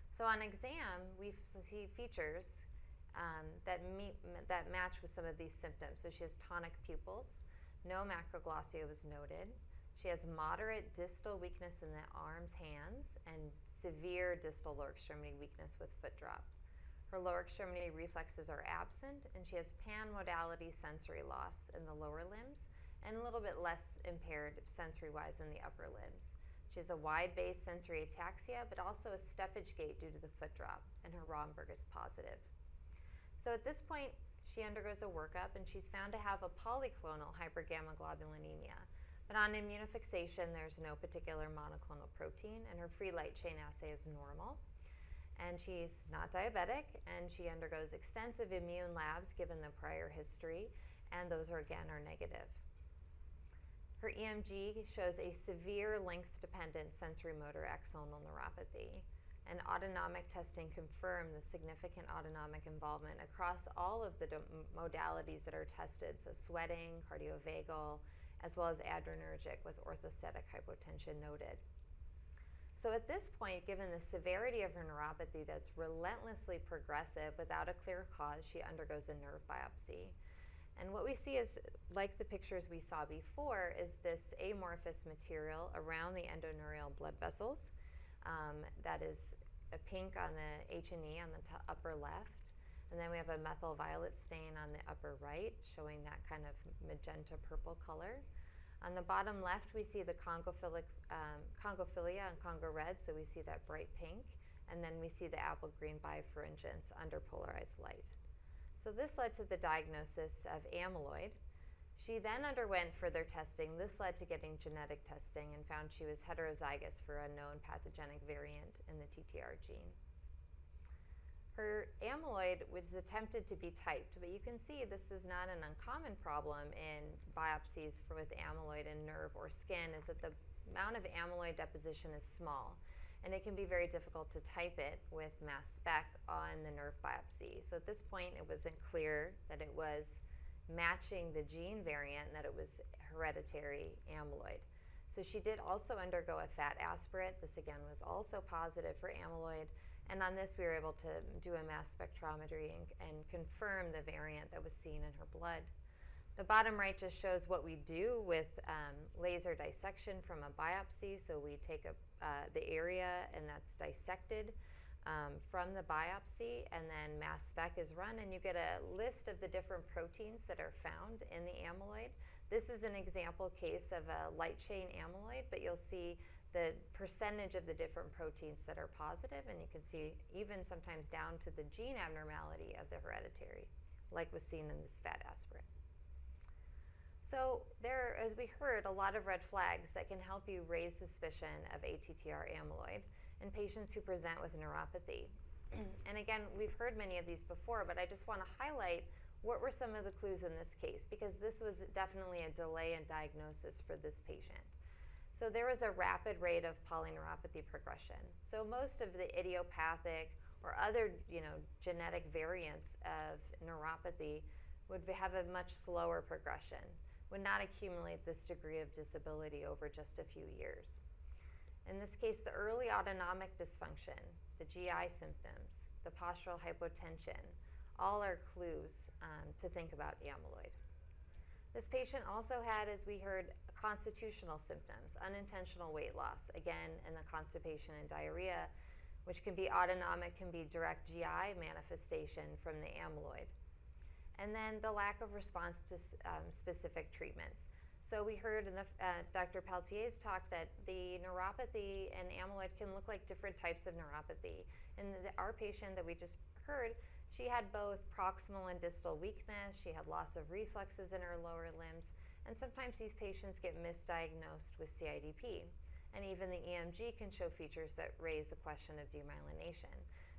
So on exam, we see features that match with some of these symptoms. So she has tonic pupils, no macroglossia was noted. She has moderate distal weakness in the arms, hands, and severe distal lower extremity weakness with foot drop. Her lower extremity reflexes are absent, and she has pan-modality sensory loss in the lower limbs and a little bit less impaired sensory-wise in the upper limbs. She has a wide-based sensory ataxia, but also a steppage gait due to the foot drop, and her Romberg is positive. So at this point, she undergoes a workup, and she's found to have a polyclonal hypergammaglobulinemia. But on immunofixation, there's no particular monoclonal protein, and her free light chain assay is normal. And she's not diabetic, and she undergoes extensive immune labs given the prior history, and those are negative. Her EMG shows a severe length-dependent sensory motor axonal neuropathy, and autonomic testing confirmed the significant autonomic involvement across all of the modalities that are tested, so sweating, cardiovagal, as well as adrenergic with orthostatic hypotension noted. So at this point, given the severity of her neuropathy that's relentlessly progressive without a clear cause, she undergoes a nerve biopsy. And what we see is, like the pictures we saw before, is this amorphous material around the endoneurial blood vessels. That is a pink on the H&E on the upper left. And then we have a methyl violet stain on the upper right, showing that kind of magenta purple color. On the bottom left, we see the Congophilia and Congo red, so we see that bright pink, and then we see the apple green bifringence under polarized light. So this led to the diagnosis of amyloid. She then underwent further testing. This led to getting genetic testing and found she was heterozygous for a known pathogenic variant in the TTR gene. Her amyloid was attempted to be typed, but you can see this is not an uncommon problem in biopsies with amyloid in nerve or skin, is that the amount of amyloid deposition is small, and it can be very difficult to type it with mass spec on the nerve biopsy. So at this point, it wasn't clear that it was matching the gene variant and that it was hereditary amyloid. So she did also undergo a fat aspirate. This again was also positive for amyloid. And on this, we were able to do a mass spectrometry and confirm the variant that was seen in her blood. The bottom right just shows what we do with laser dissection from a biopsy. So we take the area and that's dissected from the biopsy, and then mass spec is run, and you get a list of the different proteins that are found in the amyloid. This is an example case of a light chain amyloid, but you'll see the percentage of the different proteins that are positive, and you can see even sometimes down to the gene abnormality of the hereditary, like was seen in this fat aspirate. So there, as we heard, a lot of red flags that can help you raise suspicion of ATTR amyloid in patients who present with neuropathy. And again, we've heard many of these before, but I just want to highlight what were some of the clues in this case, because this was definitely a delay in diagnosis for this patient. So there was a rapid rate of polyneuropathy progression. So most of the idiopathic or other genetic variants of neuropathy would have a much slower progression, would not accumulate this degree of disability over just a few years. In this case, the early autonomic dysfunction, the GI symptoms, the postural hypotension, all are clues to think about amyloid. This patient also had, as we heard, constitutional symptoms, unintentional weight loss, again, in the constipation and diarrhea, which can be autonomic, can be direct GI manifestation from the amyloid. And then the lack of response to specific treatments. So we heard in Dr. Peltier's talk that the neuropathy and amyloid can look like different types of neuropathy. And our patient that we just heard, she had both proximal and distal weakness. She had loss of reflexes in her lower limbs. And sometimes these patients get misdiagnosed with CIDP. And even the EMG can show features that raise the question of demyelination.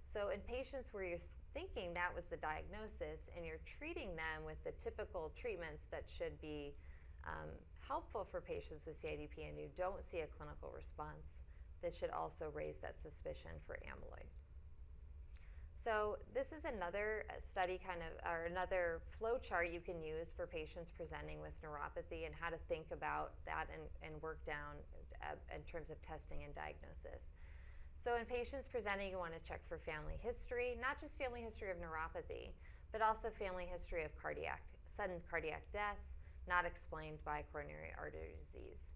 So in patients where you're thinking that was the diagnosis and you're treating them with the typical treatments that should be helpful for patients with CIDP and you don't see a clinical response, this should also raise that suspicion for amyloid. So this is another study or another flow chart you can use for patients presenting with neuropathy and how to think about that and work down in terms of testing and diagnosis. So in patients presenting, you want to check for family history, not just family history of neuropathy, but also family history of sudden cardiac death, not explained by coronary artery disease.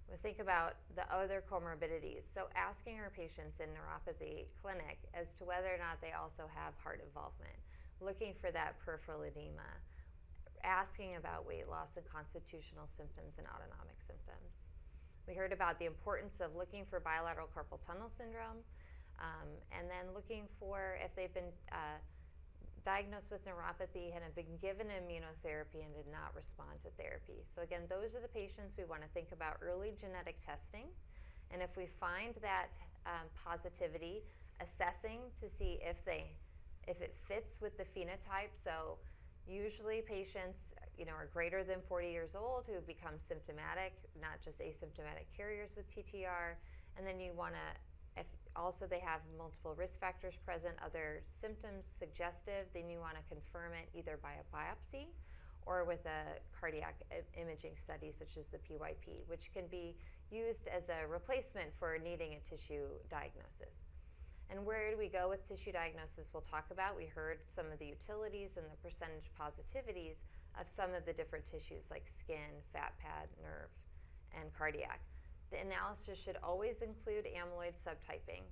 We think about the other comorbidities. So asking our patients in neuropathy clinic as to whether or not they also have heart involvement, looking for that peripheral edema, asking about weight loss and constitutional symptoms and autonomic symptoms. We heard about the importance of looking for bilateral carpal tunnel syndrome, and then looking for if they've been diagnosed with neuropathy and have been given immunotherapy and did not respond to therapy. So again, those are the patients we want to think about early genetic testing. And if we find that positivity, assessing to see if it fits with the phenotype. So usually patients are greater than 40 years old who become symptomatic, not just asymptomatic carriers with TTR. And then you want to, if also they have multiple risk factors present, other symptoms suggestive, then you want to confirm it either by a biopsy or with a cardiac imaging study such as the PYP, which can be used as a replacement for needing a tissue diagnosis. And where do we go with tissue diagnosis we'll talk about. We heard some of the utilities and the percentage positivities of some of the different tissues like skin, fat pad, nerve, and cardiac. The analysis should always include amyloid subtyping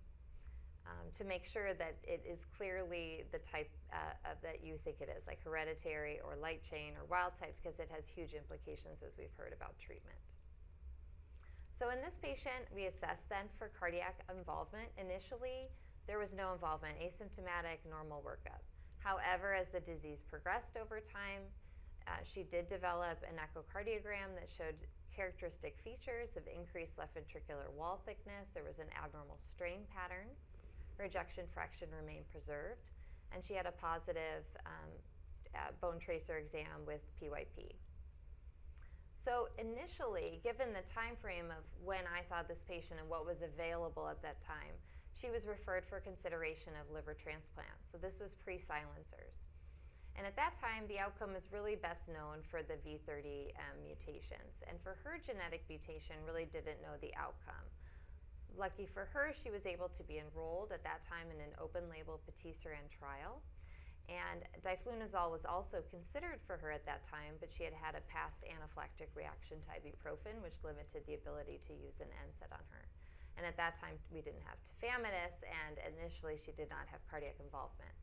to make sure that it is clearly the type that you think it is, like hereditary or light chain or wild type, because it has huge implications as we've heard about treatment. So in this patient, we assessed then for cardiac involvement. Initially, there was no involvement, asymptomatic, normal workup. However, as the disease progressed over time, She did develop an echocardiogram that showed characteristic features of increased left ventricular wall thickness. There was an abnormal strain pattern. Her ejection fraction remained preserved, and she had a positive bone tracer exam with PYP. So initially, given the time frame of when I saw this patient and what was available at that time, she was referred for consideration of liver transplant. So this was pre-silencers. And at that time, the outcome is really best known for the V30M mutations. And for her genetic mutation, really didn't know the outcome. Lucky for her, she was able to be enrolled at that time in an open-label patisiran trial. And diflunisal was also considered for her at that time, but she had had a past anaphylactic reaction to ibuprofen, which limited the ability to use an NSAID on her. And at that time, we didn't have tafamidis, and initially she did not have cardiac involvement.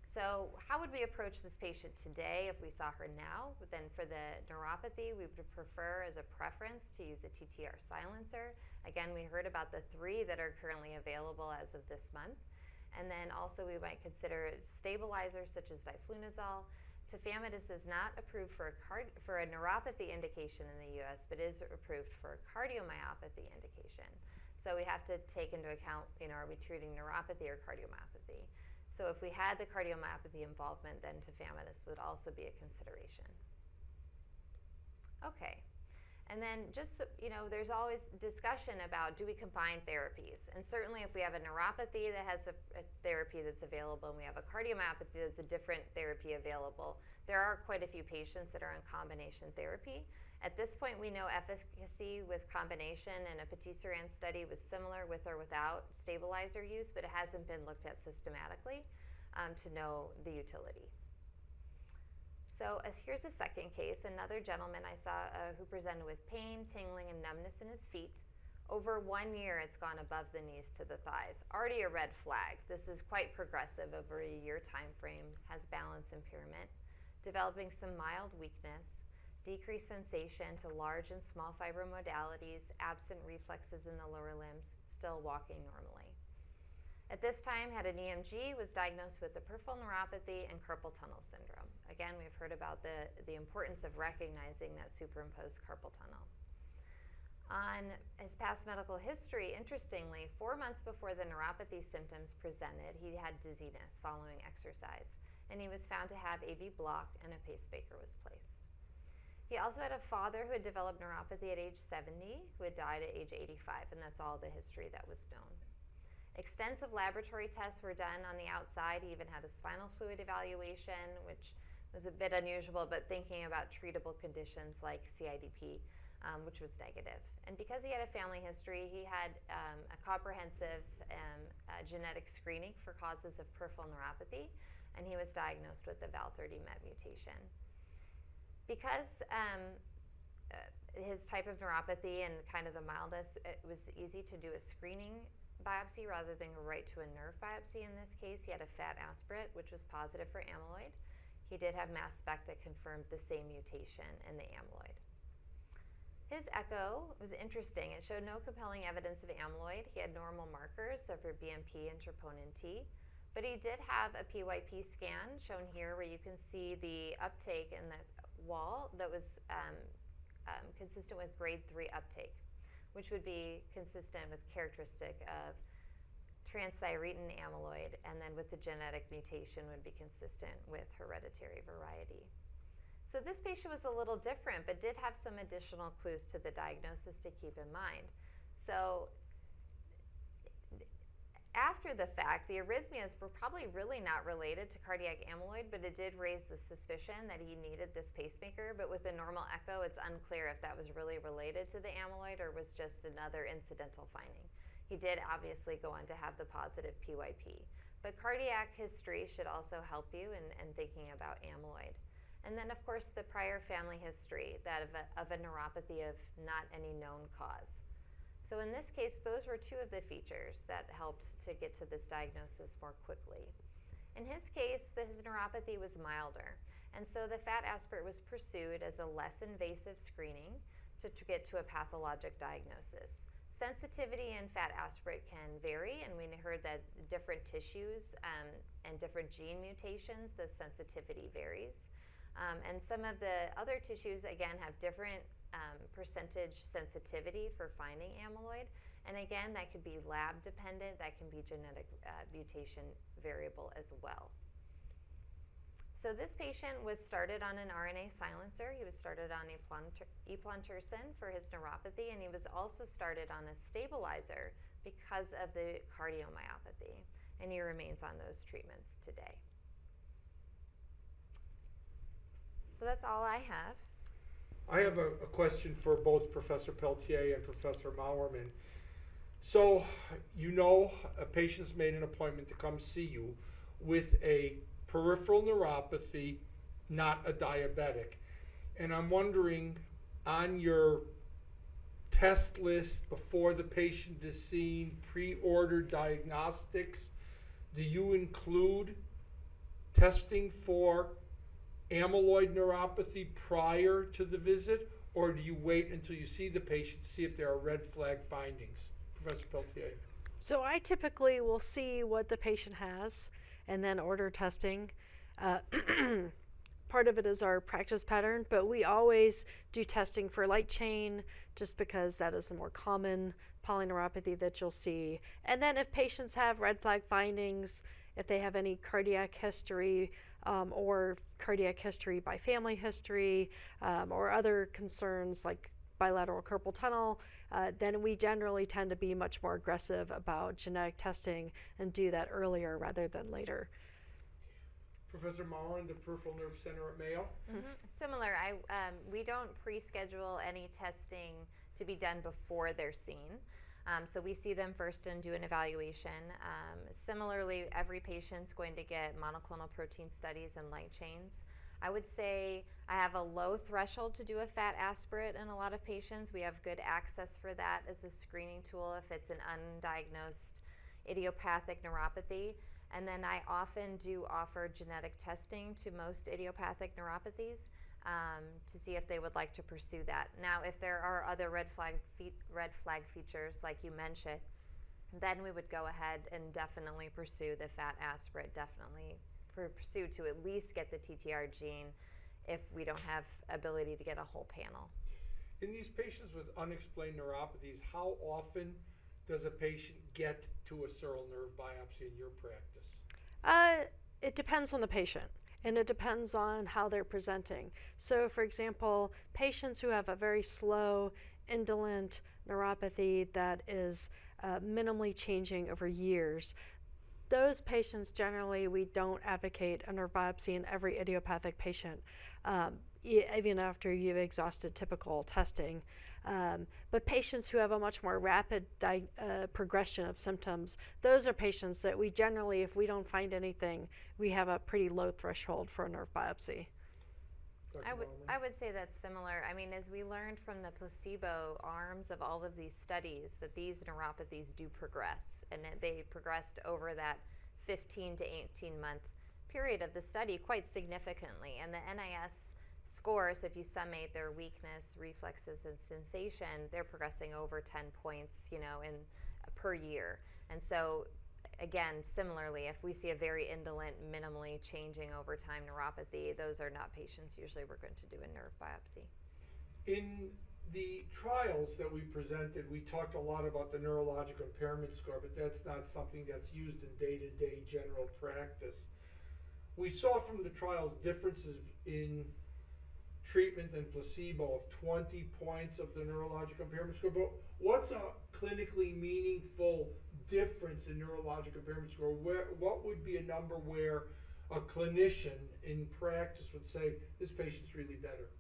So how would we approach this patient today if we saw her now? Then for the neuropathy, we would prefer as a preference to use a TTR silencer. Again, we heard about the 3 that are currently available as of this month. And then also we might consider stabilizers such as diflunisal. Tafamidis is not approved for a neuropathy indication in the US, but is approved for a cardiomyopathy indication. So we have to take into account, are we treating neuropathy or cardiomyopathy? So if we had the cardiomyopathy involvement, then tafamidis would also be a consideration. Okay. And then just, there's always discussion about, do we combine therapies? And certainly if we have a neuropathy that has a therapy that's available, and we have a cardiomyopathy that's a different therapy available, there are quite a few patients that are on combination therapy. At this point, we know efficacy with combination, and a patisiran study was similar with or without stabilizer use, but it hasn't been looked at systematically to know the utility. So here's a second case, another gentleman I saw who presented with pain, tingling, and numbness in his feet. Over 1 year, it's gone above the knees to the thighs. Already a red flag. This is quite progressive over a year time frame, has balance impairment, developing some mild weakness, decreased sensation to large and small fibromodalities, absent reflexes in the lower limbs, still walking normally. At this time, had an EMG, was diagnosed with the peripheral neuropathy and carpal tunnel syndrome. Again, we've heard about the importance of recognizing that superimposed carpal tunnel. On his past medical history, interestingly, 4 months before the neuropathy symptoms presented, he had dizziness following exercise, and he was found to have AV block, and a pacemaker was placed. He also had a father who had developed neuropathy at age 70, who had died at age 85, and that's all the history that was known. Extensive laboratory tests were done on the outside. He even had a spinal fluid evaluation, which was a bit unusual, but thinking about treatable conditions like CIDP, which was negative. And because he had a family history, he had a comprehensive genetic screening for causes of peripheral neuropathy, and he was diagnosed with the Val30MET mutation. Because his type of neuropathy and kind of the mildest, it was easy to do a screening biopsy rather than go right to a nerve biopsy in this case. He had a fat aspirate, which was positive for amyloid. He did have mass spec that confirmed the same mutation in the amyloid. His echo was interesting. It showed no compelling evidence of amyloid. He had normal markers for BMP and troponin T, but he did have a PYP scan shown here where you can see the uptake in the wall that was consistent with grade 3 uptake, which would be consistent with characteristic of transthyretin amyloid, and then with the genetic mutation would be consistent with hereditary variety. So this patient was a little different, but did have some additional clues to the diagnosis to keep in mind. So after the fact, the arrhythmias were probably really not related to cardiac amyloid, but it did raise the suspicion that he needed this pacemaker. But with a normal echo, it's unclear if that was really related to the amyloid or was just another incidental finding. He did obviously go on to have the positive PYP. But cardiac history should also help you in thinking about amyloid. And then, of course, the prior family history, that of a neuropathy of not any known cause. So in this case, those were 2 of the features that helped to get to this diagnosis more quickly. In his case, his neuropathy was milder, and so the fat aspirate was pursued as a less invasive screening to get to a pathologic diagnosis. Sensitivity in fat aspirate can vary, and we heard that different tissues and different gene mutations, the sensitivity varies. And some of the other tissues, again, have different percentage sensitivity for finding amyloid. And again, that could be lab dependent, that can be genetic mutation variable as well. So this patient was started on an RNA silencer. He was started on eplontersen for his neuropathy, and he was also started on a stabilizer because of the cardiomyopathy, and he remains on those treatments today. So that's all I have. I have a question for both Professor Peltier and Professor Mauermann. So, you know, a patient's made an appointment to come see you with a peripheral neuropathy, not a diabetic. And I'm wondering, on your test list before the patient is seen, pre-ordered diagnostics, do you include testing for amyloid neuropathy prior to the visit, or do you wait until you see the patient to see if there are red flag findings? Professor Peltier. So I typically will see what the patient has and then order testing. Part of it is our practice pattern, but we always do testing for light chain just because that is a more common polyneuropathy that you'll see. And then if patients have red flag findings, if they have any cardiac history or cardiac history by family history or other concerns like bilateral carpal tunnel, then we generally tend to be much more aggressive about genetic testing and do that earlier rather than later. Professor Mauermann, the Peripheral Nerve Center at Mayo? Mm-hmm. Similar, we don't pre-schedule any testing to be done before they're seen. So we see them first and do an evaluation. Similarly, every patient's going to get monoclonal protein studies and light chains. I would say I have a low threshold to do a fat aspirate in a lot of patients. We have good access for that as a screening tool if it's an undiagnosed idiopathic neuropathy. And then I often do offer genetic testing to most idiopathic neuropathies to see if they would like to pursue that. Now, if there are other red flag features like you mentioned, then we would go ahead and definitely pursue the fat aspirate, definitely pursue to at least get the TTR gene if we don't have ability to get a whole panel. In these patients with unexplained neuropathies, how often does a patient get to a sural nerve biopsy in your practice? It depends on the patient, and it depends on how they're presenting. So, for example, patients who have a very slow, indolent neuropathy that is minimally changing over years, those patients generally we don't advocate a nerve biopsy in every idiopathic patient, even after you've exhausted typical testing. But patients who have a much more rapid progression of symptoms, those are patients that we generally, if we don't find anything, we have a pretty low threshold for a nerve biopsy. I would say that's similar. I mean, as we learned from the placebo arms of all of these studies, that these neuropathies do progress, and they progressed over that 15 to 18 month period of the study quite significantly. And the NIS scores, if you summate their weakness, reflexes, and sensation, they're progressing over 10 points, per year. And so, again, similarly, if we see a very indolent, minimally changing over time neuropathy, those are not patients usually we're going to do a nerve biopsy. In the trials that we presented, we talked a lot about the neurologic impairment score, but that's not something that's used in day-to-day general practice. We saw from the trials differences in treatment and placebo of 20 points of the neurologic impairment score, but what's a clinically meaningful difference in neurologic impairment score? What would be a number where a clinician in practice would say, this patient's really better?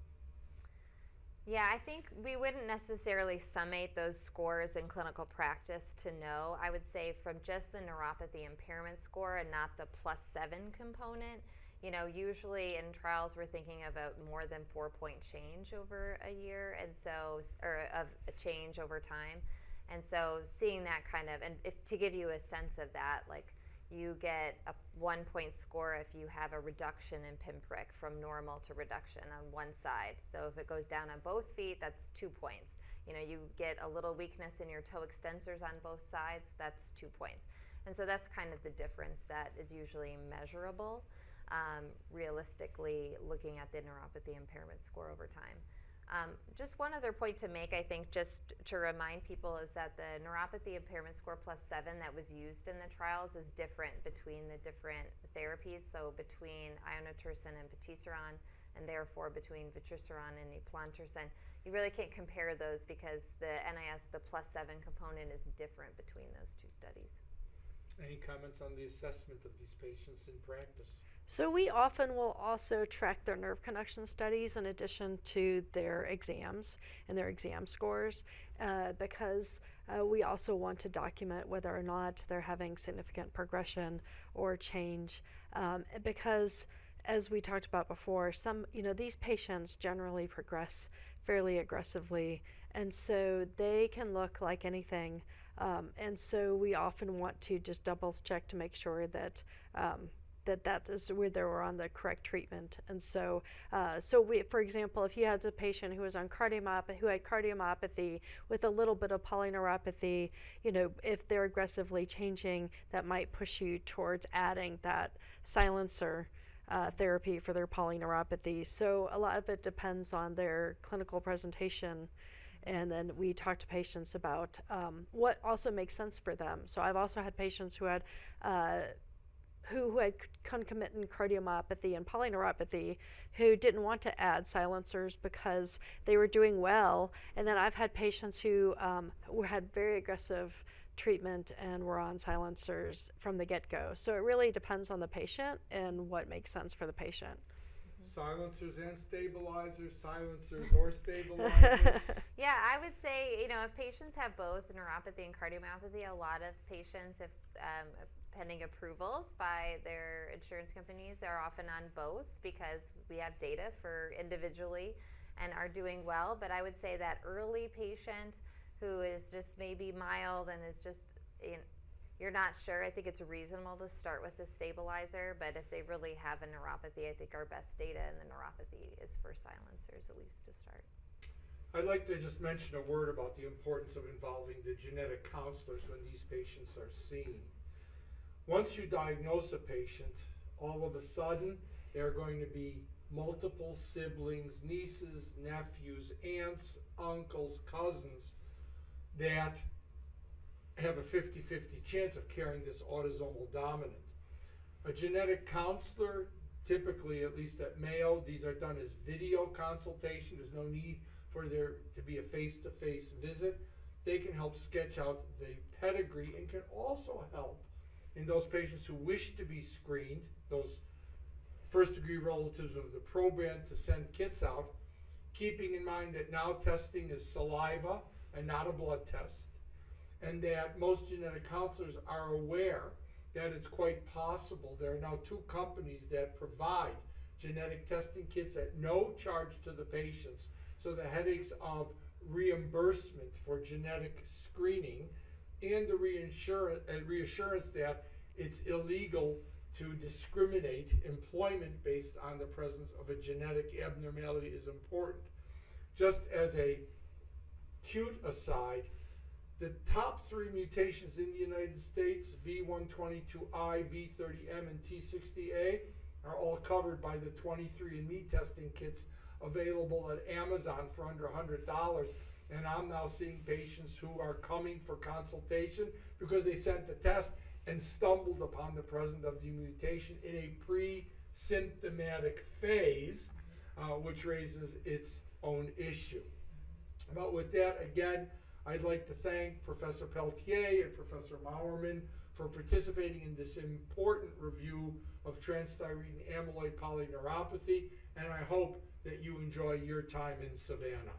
Yeah, I think we wouldn't necessarily summate those scores in clinical practice to know. I would say from just the neuropathy impairment score and not the +7 component, usually in trials we're thinking of a more than 4-point change over a year, and so, or of a change over time. And so seeing that kind of, and if to give you a sense of that, like you get a 1-point score if you have a reduction in pinprick from normal to reduction on one side. So if it goes down on both feet, that's 2 points. You get a little weakness in your toe extensors on both sides, that's 2 points. And so that's kind of the difference that is usually measurable. realistically looking at the neuropathy impairment score over time. Just one other point to make, I think, just to remind people, is that the neuropathy impairment score +7 that was used in the trials is different between the different therapies, so between ionotersen and patisiran, and therefore between vutrisiran and eplontersen. You really can't compare those because the NIS, the +7 component, is different between those two studies. Any comments on the assessment of these patients in practice? So we often will also track their nerve conduction studies in addition to their exams and their exam scores, because we also want to document whether or not they're having significant progression or change, because as we talked about before, these patients generally progress fairly aggressively, and so they can look like anything, and so we often want to just double check to make sure that that is where they were on the correct treatment. And so, for example, if you had a patient who was on who had cardiomyopathy with a little bit of polyneuropathy, if they're aggressively changing, that might push you towards adding that silencer therapy for their polyneuropathy. So a lot of it depends on their clinical presentation. And then we talk to patients about what also makes sense for them. So I've also had patients who had concomitant cardiomyopathy and polyneuropathy who didn't want to add silencers because they were doing well. And then I've had patients who had very aggressive treatment and were on silencers from the get-go. So it really depends on the patient and what makes sense for the patient. Silencers and stabilizers, silencers or stabilizers? Yeah, I would say, if patients have both neuropathy and cardiomyopathy, a lot of patients, if pending approvals by their insurance companies, are often on both because we have data for individually and are doing well. But I would say that early patient who is just maybe mild and is just, you're not sure, I think it's reasonable to start with a stabilizer, but if they really have a neuropathy, I think our best data in the neuropathy is for silencers, at least to start. I'd like to just mention a word about the importance of involving the genetic counselors when these patients are seen. Once you diagnose a patient, all of a sudden there are going to be multiple siblings, nieces, nephews, aunts, uncles, cousins that have a 50-50 chance of carrying this autosomal dominant. A genetic counselor, typically, at least at Mayo, these are done as video consultation. There's no need for there to be a face-to-face visit. They can help sketch out the pedigree and can also help in those patients who wish to be screened, those first-degree relatives of the proband, to send kits out, keeping in mind that now testing is saliva and not a blood test, and that most genetic counselors are aware that it's quite possible. There are now 2 companies that provide genetic testing kits at no charge to the patients, so the headaches of reimbursement for genetic screening and the reassurance that it's illegal to discriminate employment based on the presence of a genetic abnormality is important. Just as a cute aside, the top 3 mutations in the United States, V122I, V30M, and T60A, are all covered by the 23andMe testing kits available at Amazon for under $100. And I'm now seeing patients who are coming for consultation because they sent the test and stumbled upon the presence of the mutation in a pre-symptomatic phase, which raises its own issue. But with that, again, I'd like to thank Professor Peltier and Professor Mauermann for participating in this important review of transthyretin amyloid polyneuropathy, and I hope that you enjoy your time in Savannah.